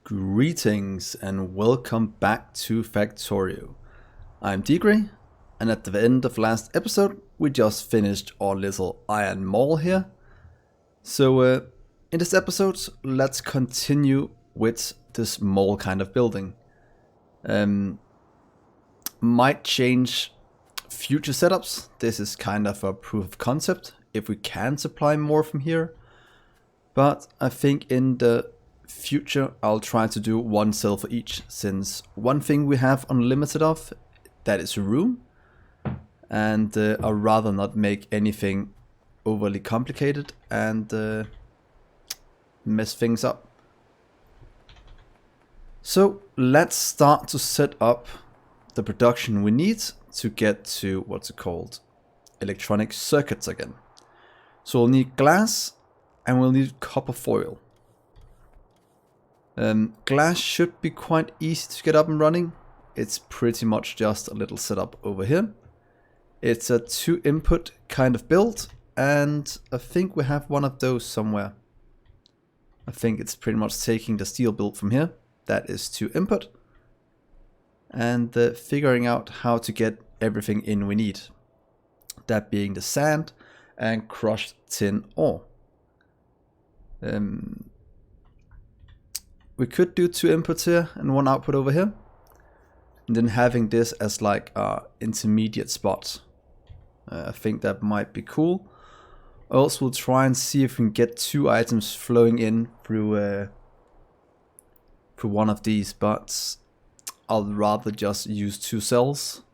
Greetings and welcome back to Factorio. I'm Dgray, and at the end of last episode we just finished our little iron mall here. So in this episode let's continue with this mall kind of building. Might change future setups. This is kind of a proof of concept if we can supply more from here. But I think in the future I'll try to do one cell for each, since one thing we have unlimited of, that is room, and I'd rather not make anything overly complicated and mess things up. So let's start to set up the production we need to get to what's it called, electronic circuits again. So we'll need glass and we'll need copper foil. Glass should be quite easy to get up and running. It's pretty much just a little setup over here. It's a 2 input kind of build, and I think we have one of those somewhere. I think it's pretty much taking the steel build from here. That is 2 input. And figuring out how to get everything in we need. That being the sand and crushed tin ore. We could do 2 inputs here and 1 output over here, and then having this as like a intermediate spot. I think that might be cool. Also, we'll try and see if we can get 2 items flowing in through one of these, but I'll rather just use 2 cells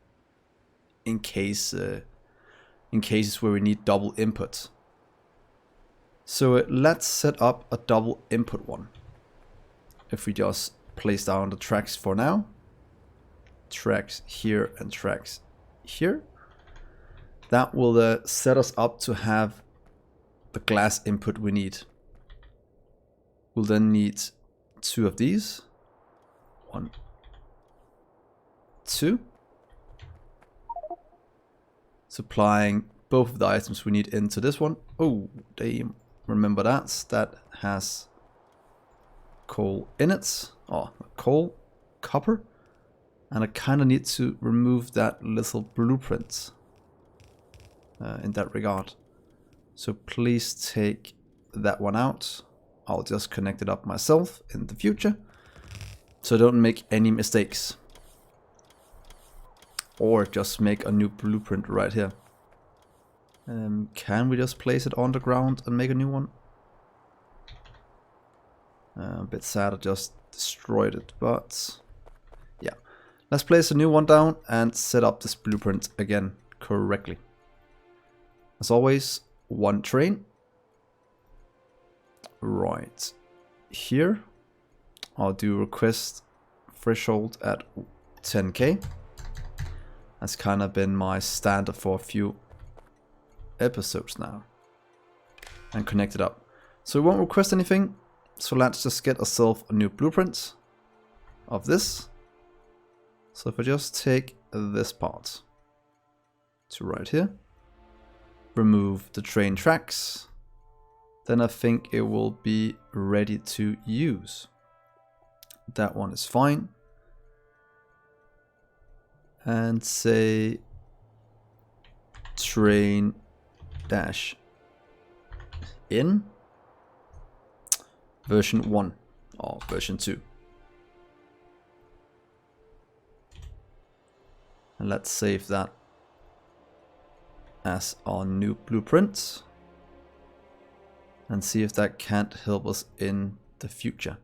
in cases where we need double input. So let's set up a double input one. If we just place down the tracks for now, tracks here and tracks here, that will set us up to have the glass input we need. We'll then need 2 of these. 1, 2. Supplying both of the items we need into this one. Oh, damn. Remember that has coal in it, or coal, copper, and I kind of need to remove that little blueprint in that regard. So please take that one out. I'll just connect it up myself in the future, so don't make any mistakes, or just make a new blueprint right here. Can we just place it on the ground and make a new one? A bit sad I just destroyed it, but yeah. Let's place a new one down and set up this blueprint again correctly. As always, 1 train. Right here. I'll do request threshold at 10k. That's kind of been my standard for a few episodes now. And connect it up. So we won't request anything. So let's just get ourselves a new blueprint of this. So if I just take this part to right here, remove the train tracks, then I think it will be ready to use. That one is fine. And say train dash in version 1 or version 2. And let's save that as our new blueprint and see if that can't help us in the future.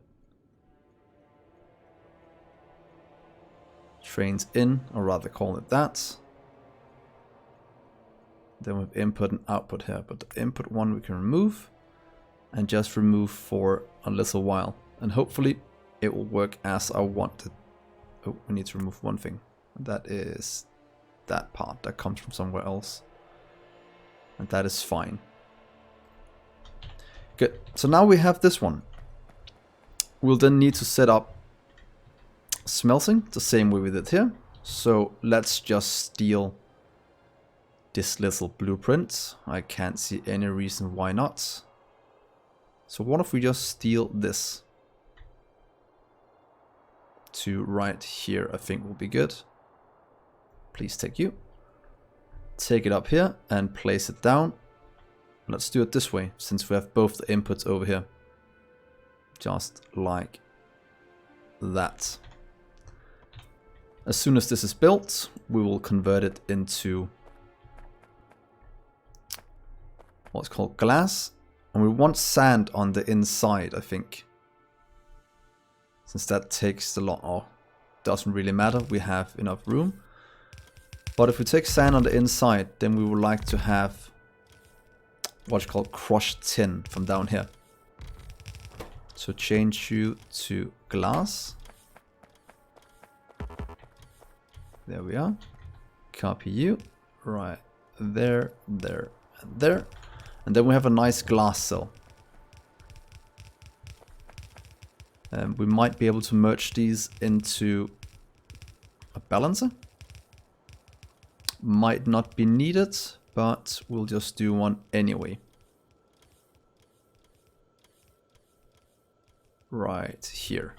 Trains in, or rather call it that. Then we have input and output here, but the input one we can remove and just remove for a little while, and hopefully it will work as I want it. Oh, we need to remove one thing, and that is that part that comes from somewhere else, and that is fine. Good, so now we have this one. We'll then need to set up smelting the same way we did here. So let's just steal this little blueprint. I can't see any reason why not. So what if we just steal this? to right here, I think will be good. Please take you. Take it up here and place it down. Let's do it this way, since we have both the inputs over here. Just like that. As soon as this is built, we will convert it into what's called glass. And we want sand on the inside, I think. Since that takes a lot, or doesn't really matter, we have enough room. But if we take sand on the inside, then we would like to have what's called crushed tin from down here. So change you to glass. There we are. Copy you. Right there, there, and there. And then we have a nice glass cell. We might be able to merge these into a balancer. Might not be needed, but we'll just do one anyway. Right here.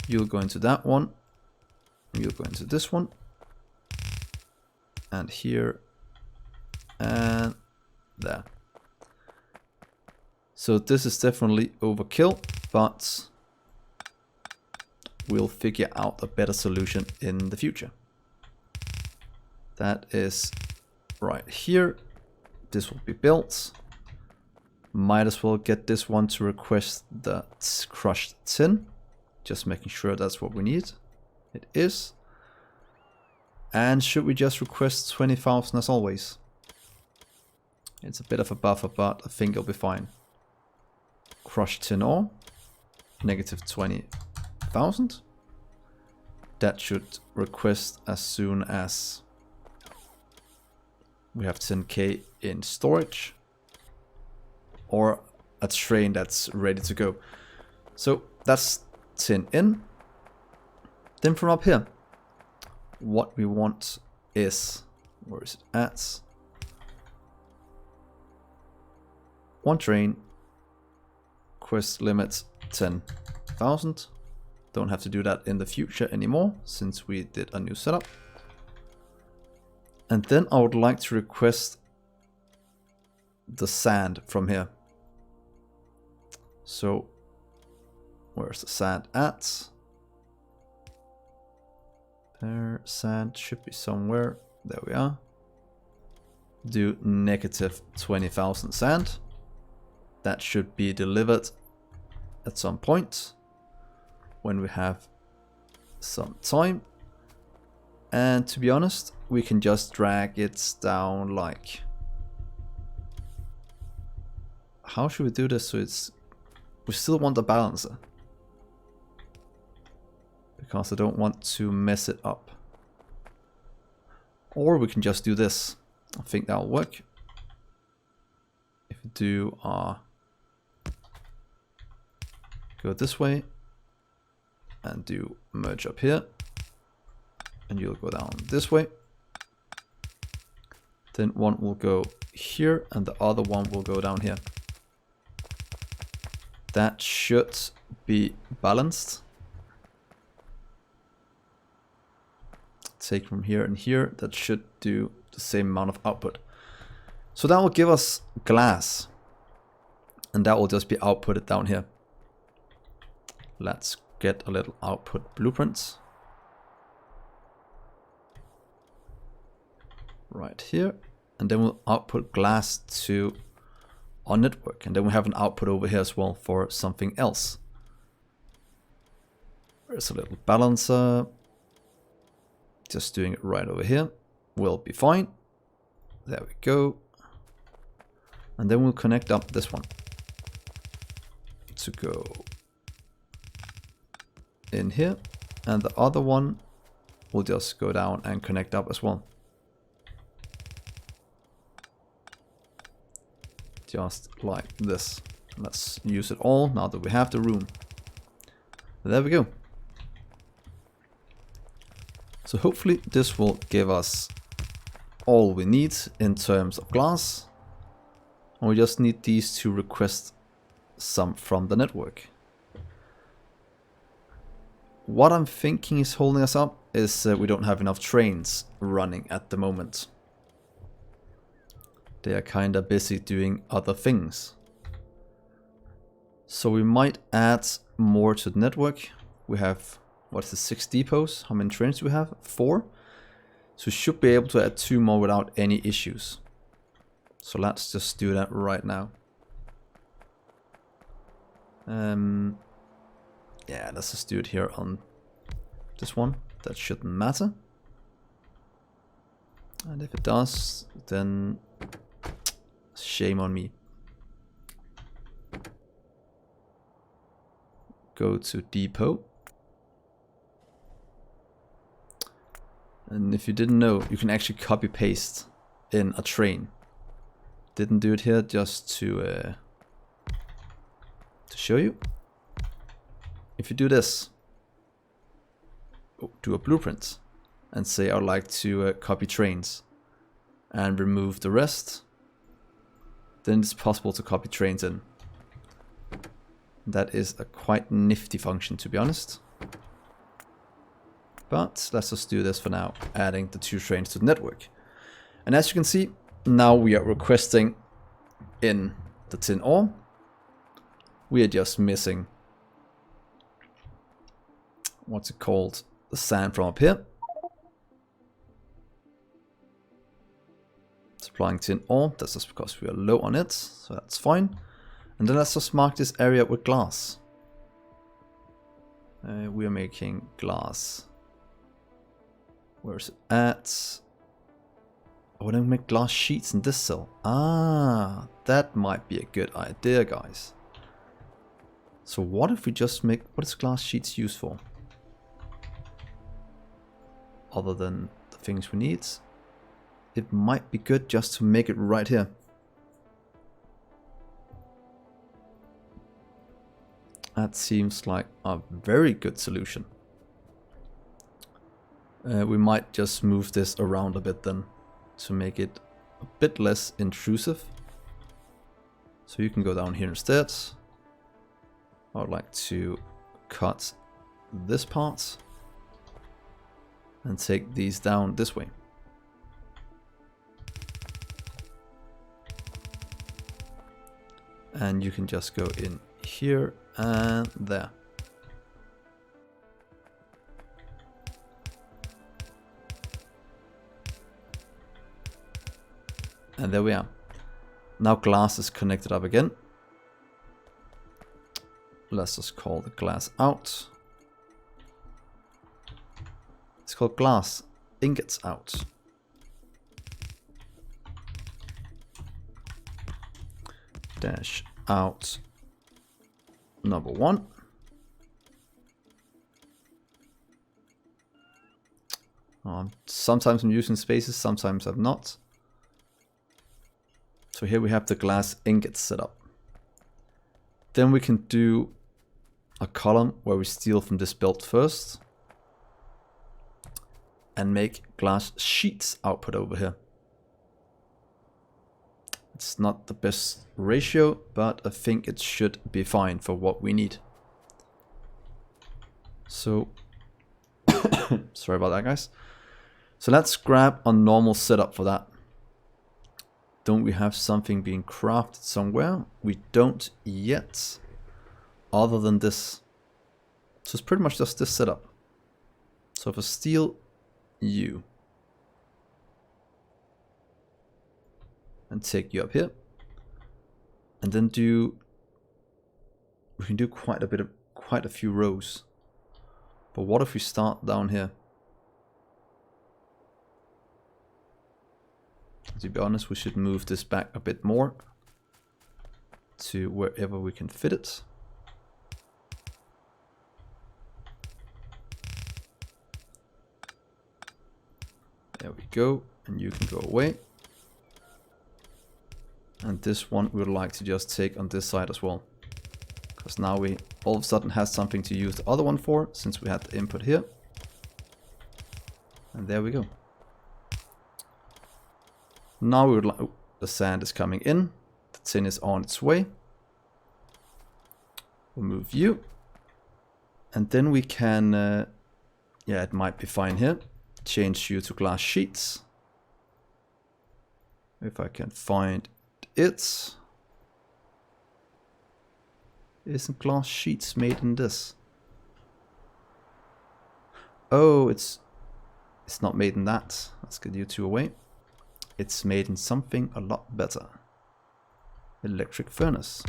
You'll go into that one. You'll go into this one. And here. And there. So this is definitely overkill, but we'll figure out a better solution in the future. That is right here. This will be built. Might as well get this one to request the crushed tin. Just making sure that's what we need. It is. And should we just request 20,000 as always? It's a bit of a buffer, but I think it'll be fine. Crushed tin ore. Negative 20,000. That should request as soon as we have 10k in storage. Or a train that's ready to go. So that's tin in. Then from up here, what we want is, where is it at? One train, quest limit 10,000. Don't have to do that in the future anymore, since we did a new setup. And then I would like to request the sand from here. So, where's the sand at? There, sand should be somewhere. There we are. Do negative 20,000 sand. That should be delivered at some point when we have some time. And to be honest, we can just drag it down like... How should we do this so it's... We still want a balancer. Because I don't want to mess it up. Or we can just do this. I think that'll work. If we do go this way and do merge up here, and you'll go down this way. Then one will go here and the other one will go down here. That should be balanced. Take from here and here, that should do the same amount of output. So that will give us glass, and that will just be outputted down here. Let's get a little output blueprint. Right here, and then we'll output glass to our network, and then we have an output over here as well for something else. There's a little balancer. Just doing it right over here will be fine. There we go. And then we'll connect up this one to go in here, and the other one will just go down and connect up as well. Just like this. Let's use it all now that we have the room. There we go. So hopefully this will give us all we need in terms of glass. And we just need these to request some from the network. what I'm thinking is holding us up is we don't have enough trains running at the moment. They are kind of busy doing other things. So we might add more to the network. We have, what is it, 6 depots? How many trains do we have? 4. So we should be able to add 2 more without any issues. So let's just do that right now. Yeah, let's just do it here on this one. That shouldn't matter. And if it does, then shame on me. Go to depot. And if you didn't know, you can actually copy paste in a train. Didn't do it here just to show you. If you do this, do a blueprint and say I'd like to copy trains and remove the rest, then it's possible to copy trains in. That is a quite nifty function, to be honest. But let's just do this for now, adding the 2 trains to the network. And as you can see, now we are requesting in the tin ore. We are just missing, what's it called, the sand from up here. Supplying tin ore, that's just because we are low on it, so that's fine. And then let's just mark this area with glass. We are making glass. Where's it at? Oh, don't make glass sheets in this cell. Ah, that might be a good idea, guys. So what if we just make, what is glass sheets used for? Other than the things we need. It might be good just to make it right here. That seems like a very good solution. We might just move this around a bit then to make it a bit less intrusive. So you can go down here instead. I would like to cut this part and take these down this way. And you can just go in here and there. And there we are. Now glass is connected up again. Let's just call the glass out. It's called glass ingots out. Dash out number 1. Sometimes I'm using spaces, sometimes I'm not. So here we have the glass ingots set up. Then we can do a column where we steal from this belt first and make glass sheets output over here. It's not the best ratio, but I think it should be fine for what we need. So, sorry about that, guys. So let's grab a normal setup for that. Don't we have something being crafted somewhere? We don't yet, other than this. So it's pretty much just this setup. So if I steal you and take you up here, and then we can do quite a few rows. But what if we start down here? To be honest, we should move this back a bit more to wherever we can fit it. There we go, and you can go away. And this one we would like to just take on this side as well, because now we all of a sudden have something to use the other one for, since we had the input here. And there we go. Now we would like, oh, the sand is coming in, the tin is on its way. We'll move you. And then we can, yeah, it might be fine here. Change you to glass sheets. If I can find it. Isn't glass sheets made in this? Oh, it's not made in that. Let's get you two away. It's made in something a lot better. Electric furnace.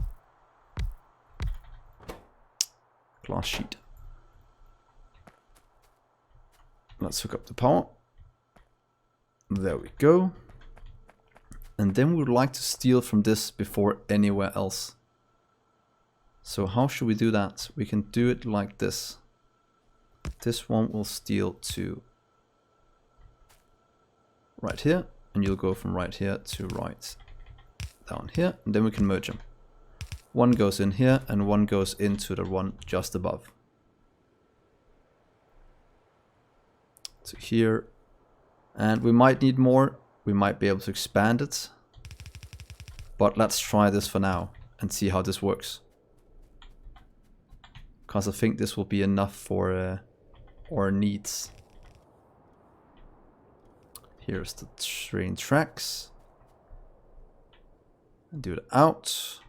Glass sheet. Let's hook up the power. There we go. And then we would like to steal from this before anywhere else. So how should we do that? We can do it like this. This one will steal to right here, and you'll go from right here to right down here, and then we can merge them. One goes in here, and one goes into the one just above. To here, and we might need more. We might be able to expand it, but let's try this for now and see how this works. Because I think this will be enough for our needs. Here's the train tracks. Do it out.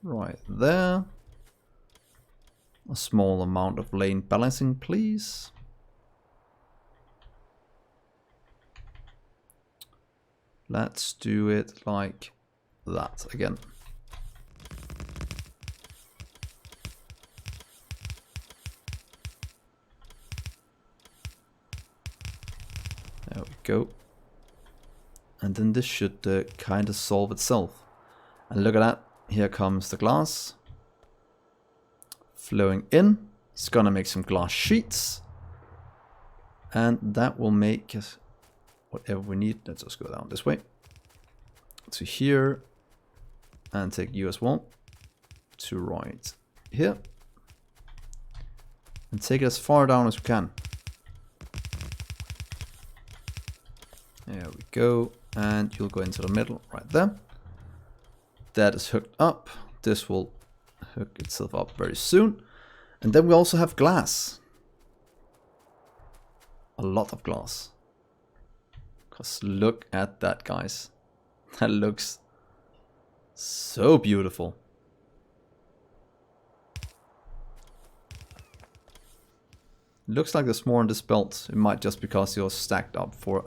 Right there. A small amount of lane balancing, please. Let's do it like that again. There we go. And then this should kind of solve itself. And look at that. Here comes the glass. Flowing in. It's gonna make some glass sheets. And that will make whatever we need. Let's just go down this way. To here. And take you as well. To right here. And take it as far down as we can. There we go, and you'll go into the middle right there. That is hooked up. This will hook itself up very soon. And then we also have glass. A lot of glass. Because look at that, guys. That looks so beautiful. Looks like there's more on this belt. It might just because you're stacked up for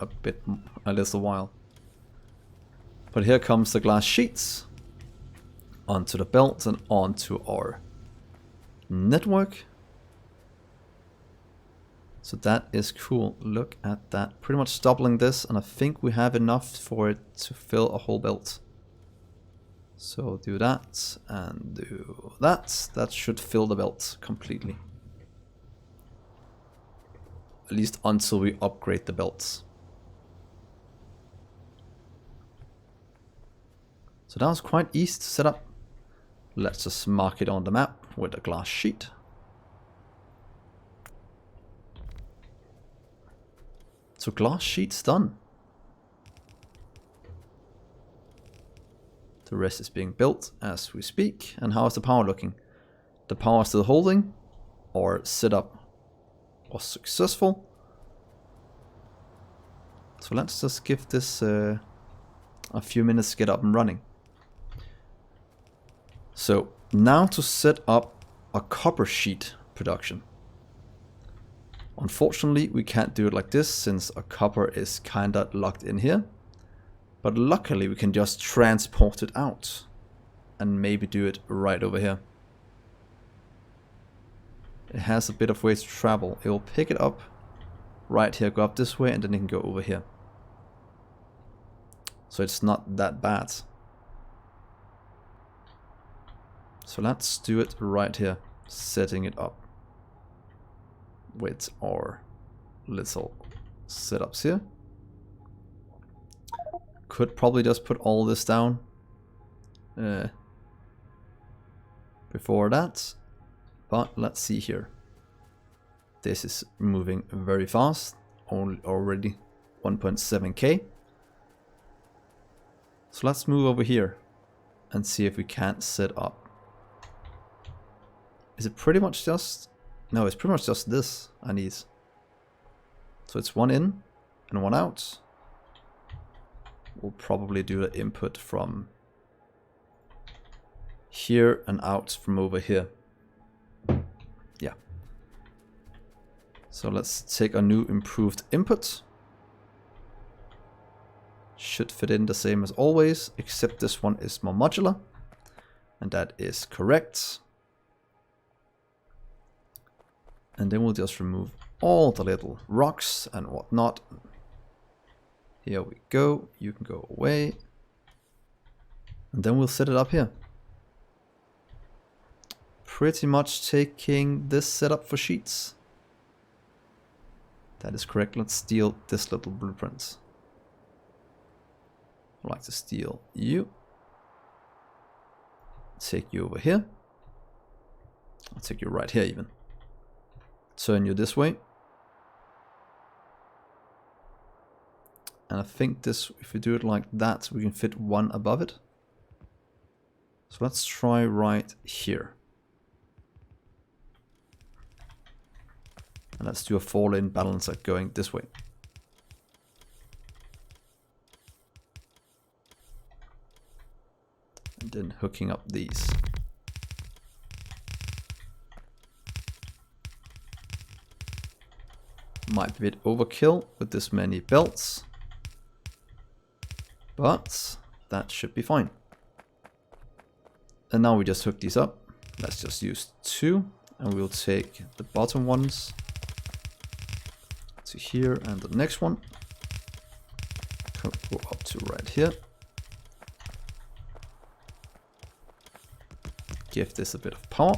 a little while. But here comes the glass sheets. Onto the belt and onto our network. So that is cool. Look at that. Pretty much doubling this, and I think we have enough for it to fill a whole belt. So do that and do that. That should fill the belt completely. At least until we upgrade the belts. So that was quite easy to set up. Let's just mark it on the map with a glass sheet. So glass sheet's done. The rest is being built as we speak. And how is the power looking? The power still holding. Our setup was successful. So let's just give this a few minutes to get up and running. So now to set up a copper sheet production. Unfortunately, we can't do it like this since a copper is kinda locked in here. But luckily we can just transport it out and maybe do it right over here. It has a bit of way to travel. It will pick it up right here, go up this way, and then it can go over here. So it's not that bad. So let's do it right here, setting it up with our little setups here. Could probably just put all this down before that. But let's see here. This is moving very fast. Already 1.7k. So let's move over here and see if we can't set up. Is it pretty much just No, it's pretty much just this I need. So it's one in and one out. We'll probably do the input from here and out from over here. Yeah. So let's take a new improved input. Should fit in the same as always, except this one is more modular. And that is correct. And then we'll just remove all the little rocks and whatnot. Here we go. You can go away. And then we'll set it up here. Pretty much taking this setup for sheets. That is correct. Let's steal this little blueprint. I'd like to steal you. Take you over here. I'll take you right here even. Turn you this way. And I think this, if we do it like that, we can fit one above it. So let's try right here. And let's do a 4-lane balancer going this way. And then hooking up these. Might be a bit overkill with this many belts. But that should be fine. And now we just hook these up. Let's just use 2. And we'll take the bottom ones to here and the next one. Go up to right here. Give this a bit of power.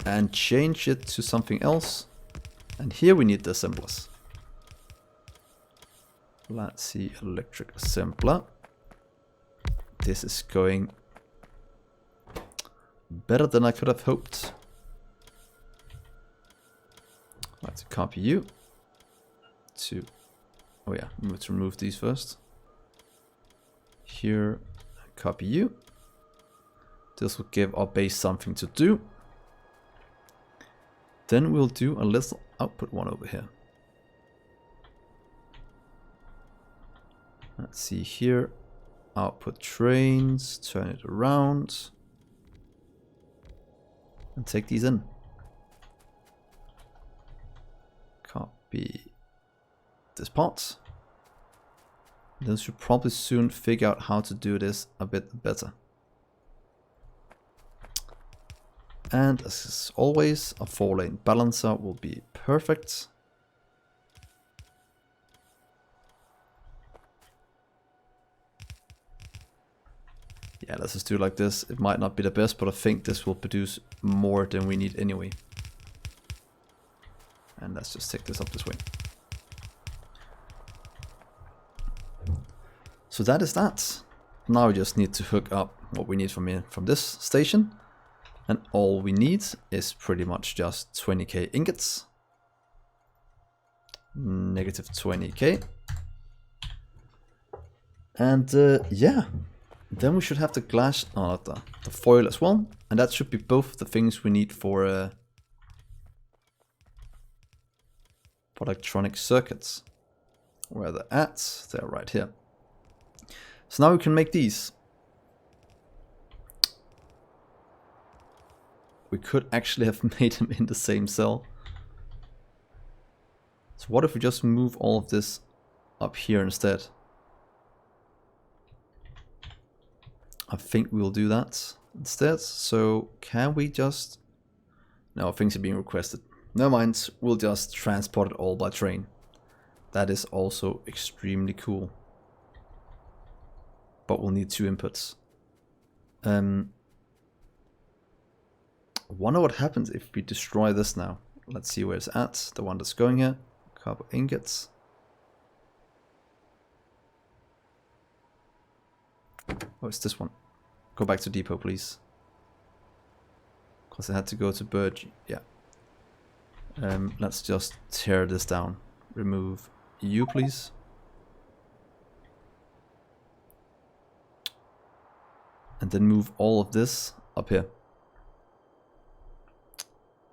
And change it to something else. And here we need the assemblers. Let's see, electric assembler. This is going better than I could have hoped. I'd like to copy you to, oh yeah, let's remove these first. Here, copy you. This will give our base something to do. Then we'll do a little output one over here. Let's see here, output trains, turn it around, and take these in. Copy this part. Then should probably soon figure out how to do this a bit better. And as always, a 4-lane balancer will be perfect. Yeah, let's just do it like this. It might not be the best, but I think this will produce more than we need anyway. And let's just take this up this way. So that is that. Now we just need to hook up what we need from this station. And all we need is pretty much just 20k ingots. Negative 20k. And yeah. Then we should have the glass, the foil as well. And that should be both the things we need for electronic circuits. Where they're at, they're right here. So now we can make these. We could actually have made them in the same cell. So what if we just move all of this up here instead? I think we'll do that instead. So can we just... No, things are being requested. Never mind, we'll just transport it all by train. That is also extremely cool. But we'll need 2 inputs. Wonder what happens if we destroy this now. Let's see where it's at. The one that's going here. Copper ingots. Oh, it's this one. Go back to depot, please. Because I had to go to Burge. Yeah. Let's just tear this down. Remove you, please. And then move all of this up here.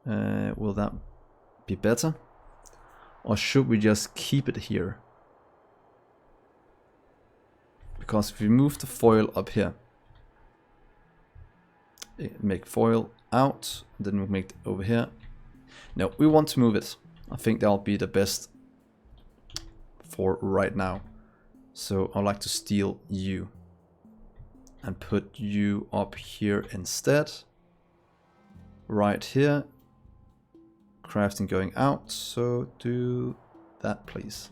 Will that be better? Or should we just keep it here? Because if we move the foil up here, make foil out, then we'll make it over here. No, we want to move it. I think that'll be the best for right now. So I'd like to steal you and put you up here instead. Right here. Crafting going out, so do that please.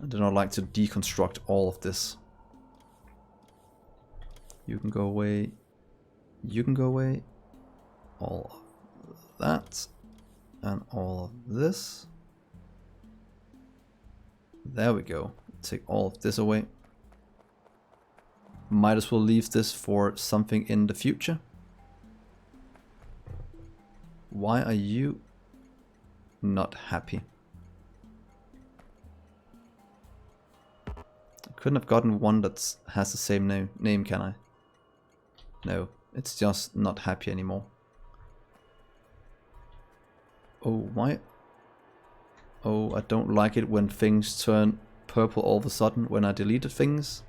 And then I'd like to deconstruct all of this. You can go away. You can go away. All of that. And all of this. There we go. Take all of this away. Might as well leave this for something in the future. Why are you not happy? I couldn't have gotten one that has the same name, can I? No, it's just not happy anymore. Oh, why? Oh, I don't like it when things turn purple all of a sudden when I deleted things.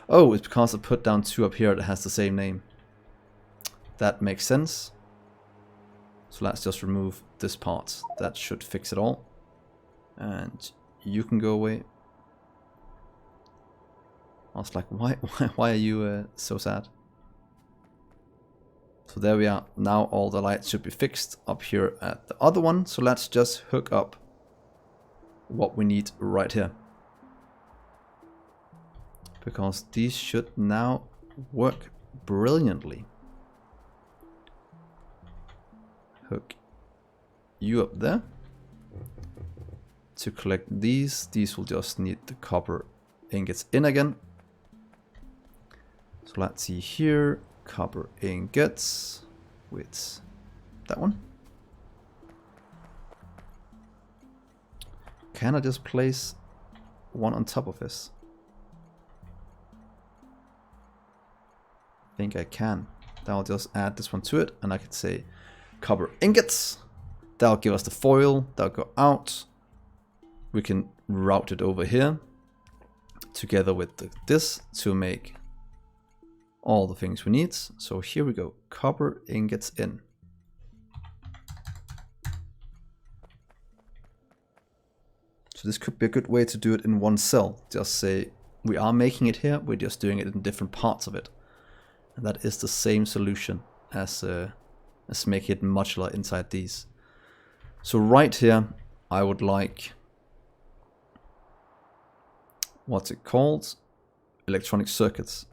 Oh, it's because I put down 2 up here that has the same name. That makes sense. So let's just remove this part. That should fix it all. And you can go away. I was like, why are you so sad? So there we are. Now all the lights should be fixed up here at the other one. So let's just hook up what we need right here. Because these should now work brilliantly. Hook you up there. To collect these will just need the copper ingots in again. So let's see here. Copper ingots with that one. Can I just place one on top of this? I think I can. Then I'll just add this one to it and I could say copper ingots. That'll give us the foil. That'll go out. We can route it over here together with this to make all the things we need. So here we go. Copper ingots in. So this could be a good way to do it in one cell. Just say we are making it here. We're just doing it in different parts of it. And that is the same solution as making it modular inside these. So right here, I would like, what's it called? Electronic circuits.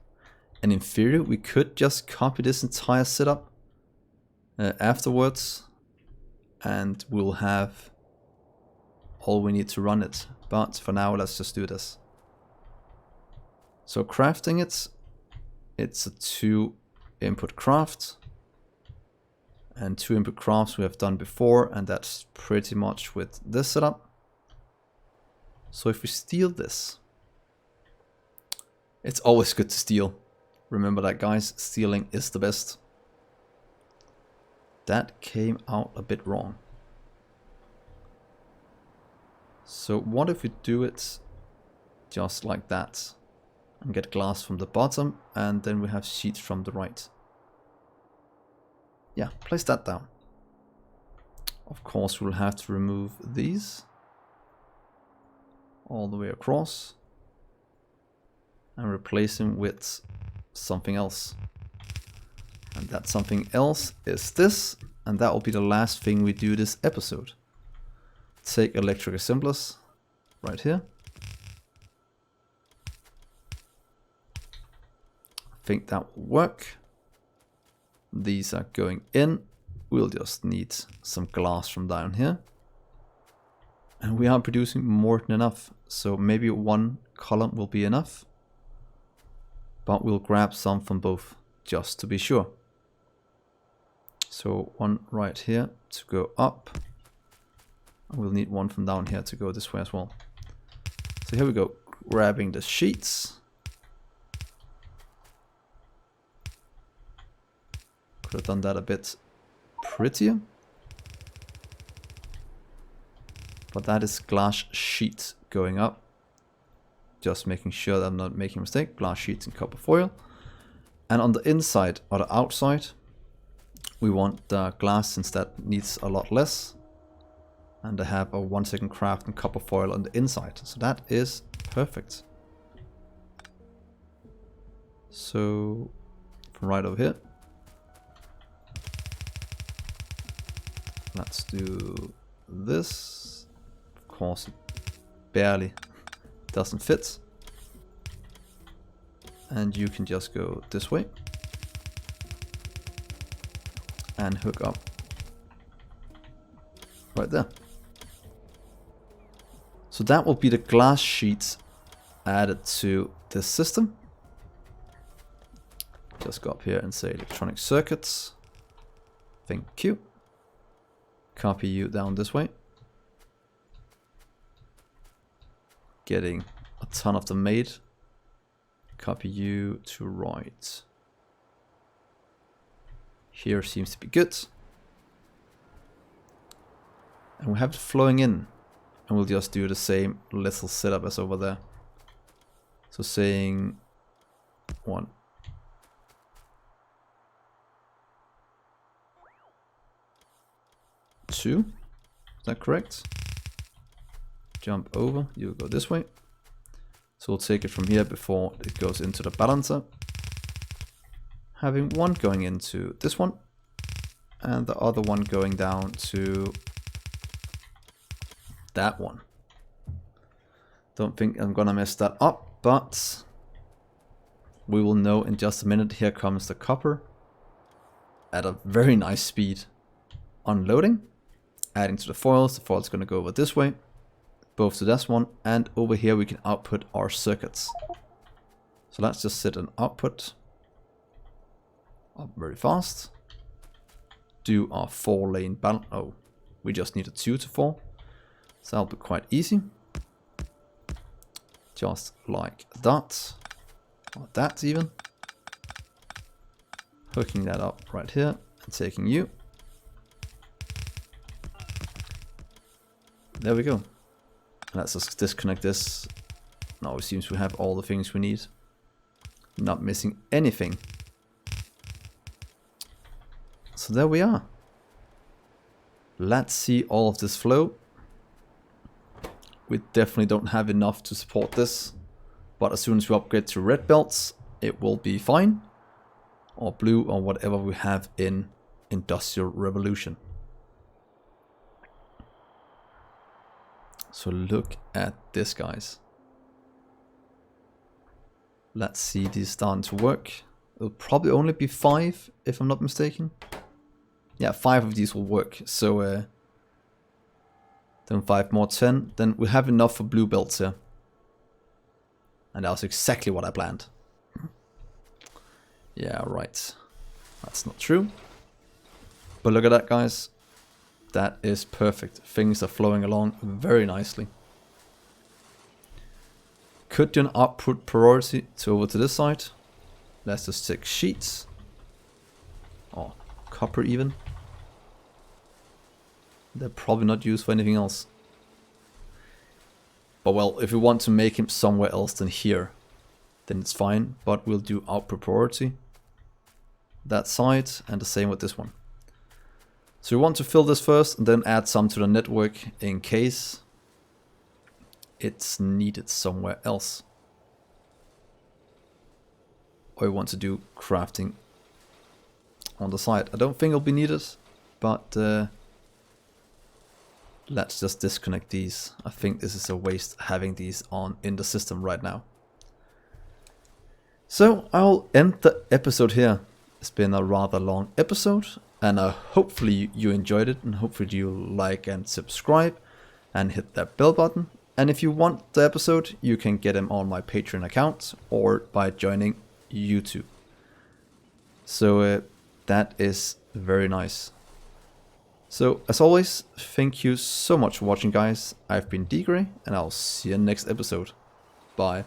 And in theory, we could just copy this entire setup afterwards, and we'll have all we need to run it. But for now, let's just do this. So crafting it, it's a 2 input craft. And 2 input crafts we have done before, and that's pretty much with this setup. So if we steal this, it's always good to steal. Remember that, guys, stealing is the best. That came out a bit wrong. So what if we do it just like that? And get glass from the bottom, and then we have sheets from the right. Yeah, place that down. Of course, we'll have to remove these all the way across and replace them with something else. And that something else is this, and that will be the last thing we do this episode. Take electric assemblers right here. I think that will work. These are going in. We'll just need some glass from down here. And we are producing more than enough. So maybe 1 column will be enough. But we'll grab some from both, just to be sure. So 1 right here to go up. And we'll need 1 from down here to go this way as well. So here we go, grabbing the sheets. Could have done that a bit prettier. But that is glass sheets going up. Just making sure that I'm not making a mistake. Glass sheets and copper foil. And on the inside or the outside, we want the glass, since that needs a lot less. And I have a 1 second craft and copper foil on the inside. So that is perfect. So from right over here, let's do this. Of course, it barely doesn't fit. And you can just go this way and hook up right there. So that will be the glass sheets added to this system. Just go up here and say electronic circuits. Thank you. Copy you down this way. Getting a ton of them made. Copy you to right. Here seems to be good. And we have it flowing in. And we'll just do the same little setup as over there. So saying 1, 2. Is that correct? Jump over, you go this way. So we'll take it from here before it goes into the balancer. Having one going into this one, and the other one going down to that one. Don't think I'm gonna mess that up, but we will know in just a minute. Here comes the copper at a very nice speed. Unloading, adding to the foils. The foil's gonna go over this way, both to this one, and over here we can output our circuits. So let's just set an output up very fast. Do our 4-lane balance. Oh, we just need a 2 to 4. So that'll be quite easy. Just like that. Or that even. Hooking that up right here and taking you. There we go. Let's just disconnect this. Now it seems we have all the things we need. Not missing anything. So there we are. Let's see all of this flow. We definitely don't have enough to support this. But as soon as we upgrade to red belts, it will be fine. Or blue, or whatever we have in Industrial Revolution. So look at this, guys. Let's see these starting to work. It'll probably only be 5, if I'm not mistaken. Yeah, 5 of these will work. So then 5 more, 10. Then we have enough for blue belts here. And that was exactly what I planned. Yeah, right. That's not true. But look at that, guys. That is perfect. Things are flowing along very nicely. Could do an output priority to over to this side. Let's just take sheets. Or copper even. They're probably not used for anything else. But well, if we want to make him somewhere else than here, then it's fine. But we'll do output priority. That side, and the same with this one. So we want to fill this first and then add some to the network in case it's needed somewhere else. Or we want to do crafting on the side. I don't think it'll be needed, but let's just disconnect these. I think this is a waste having these on in the system right now. So I'll end the episode here. It's been a rather long episode, and hopefully you enjoyed it, and hopefully you like and subscribe and hit that bell button. And if you want the episode, you can get them on my Patreon account or by joining YouTube. So that is very nice. So as always, thank you so much for watching, guys. I've been Dgray, and I'll see you in the next episode. Bye.